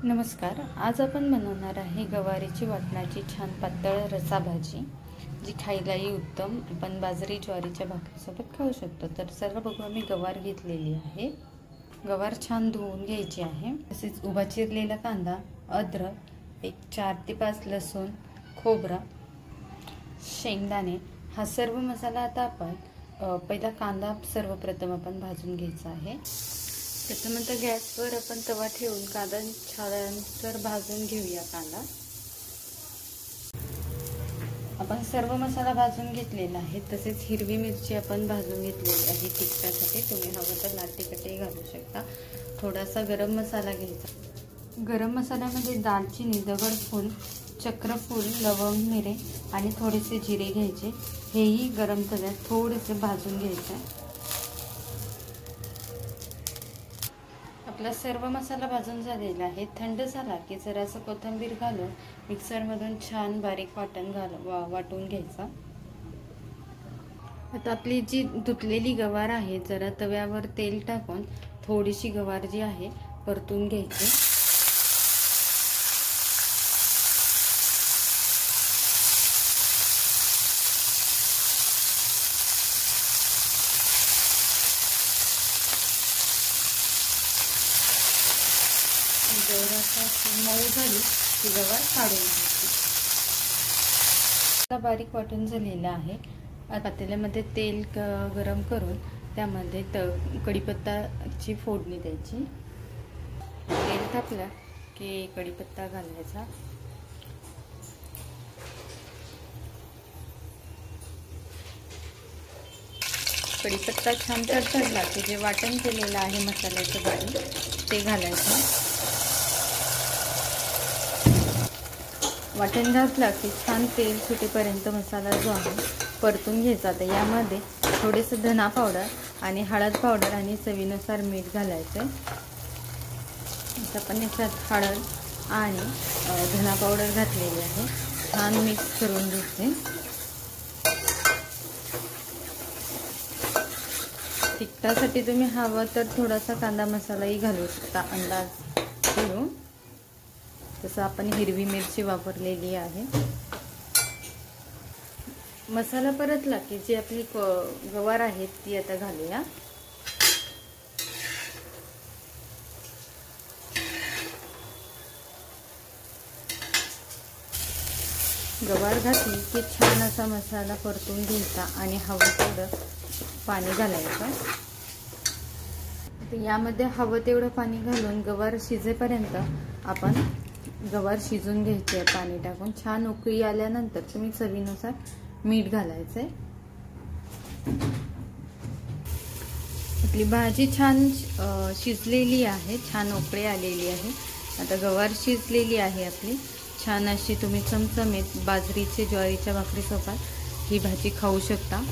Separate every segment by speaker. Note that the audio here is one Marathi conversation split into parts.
Speaker 1: नमस्कार। आज आपण बनवणार आहे गवारीची वाटणाची छान पातळ रसा भाजी, जी खायलाही उत्तम, आपण बाजरी ज्वारीच्या भाकरीसोबत खाऊ शकतो। तर सर्व बघू, मी गवार घेतलेली आहे। गवार छान धुवून घ्यायची आहे। तसेच उभा चिरलेला कांदा, अद्रक, एक 4 ते 5 लसूण, खोबरा, शेंगदाणे, हा सर्व मसाला आता आपण पहिला कांदा सर्वप्रथम आपण भाजून घ्यायचा आहे। त्याच्यानंतर गॅसवर आपण तवा ठेवून कांदा छान भाजून घेऊया। कांदा आपण सर्व मसाला भाजून घेतलेला आहे। तसेच हिरवी मिरची आपण भाजून घेतलेली आहे तिखटासाठी। तुम्ही हवं तर लाल तिखटही घालू शकता। थोडासा गरम मसाला घ्यायचा। गरम मसाल्यामध्ये दालचिनी, दगडफूल, चक्रफूल, लवंग, मिरे आणि थोडेसे जिरे घ्यायचे। हेही गरम तव्यात थोडेसे भाजून घ्यायचे। आपला सर्व मसाला भाजून झालेला आहे। थंड झाला की जरासं कोथिंबीर घालून मिक्सरमधून छान बारीक वाटून घ्यायचा। आता आपली जी धुतलेली गवार आहे, जरा तव्यावर तेल टाकून थोडीशी गवार जी आहे परतून घ्यायची। मऊ झाली की गवार काढून घ्यायची। आता बारीक वाटून झालेला आहे। पातेल्यामध्ये तेल गरम करून त्यामध्ये कढीपत्ताची फोडणी द्यायची। तेल तापलं की कढीपत्ता घालायचा। कढीपत्ता छान तडतडला की जे वाटण केलेलं आहे मसाल्याचं बारीक ते घालायचं। वाटण घातला की छान तेल सुटेपर्यंत मसाला जो आहे परतून घ्यायचा। तर यामध्ये थोडेसे धना पावडर आणि हळद पावडर आणि चवीनुसार मीठ घालायचे। आता आपण याच्यात हळद आणि धना पावडर घातलेली आहे। छान मिक्स करून घ्यायचे। तिखटासाठी तुम्ही हवं तर थोडासा कांदा मसालाही घालू शकता, अंदाज घेऊन। तसं आपण हिरवी मिरची वापरलेली आहे। मसाला परतला की जी आपली गवार आहे ती आता घालूया। गवार घातली की छान असा मसाला परतून घ्यायचा आणि हवं तेवढं पाणी घालायचं। यामध्ये हवं तेवढं पाणी घालून गवार शिजेपर्यंत आपण गवार शिजून घ्यायची आहे। पाणी टाकून छान उकळी आल्यानंतर तुम्ही चवीनुसार मीठ घालायचंय। आपली भाजी छान शिजलेली आहे, छान उकळी आलेली आहे। आता गवार शिजलेली आहे आपली छान अशी। तुम्ही चमचमीत बाजरीचे ज्वारीच्या भाकरीसोबत ही भाजी खाऊ शकता।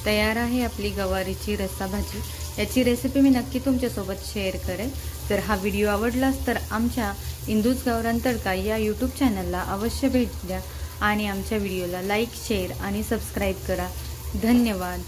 Speaker 1: तयार आहे आपली गवारीची रस्सा भाजी। याची रेसिपी मी नक्की तुमच्यासोबत शेअर करेन। जर हा व्हिडिओ आवडलास तर आमच्या इंदूज गावरान तडका या यूट्यूब चॅनलला अवश्य भेट द्या आणि आमच्या व्हिडिओला लाईक, शेअर आणि सबस्क्राईब करा। धन्यवाद।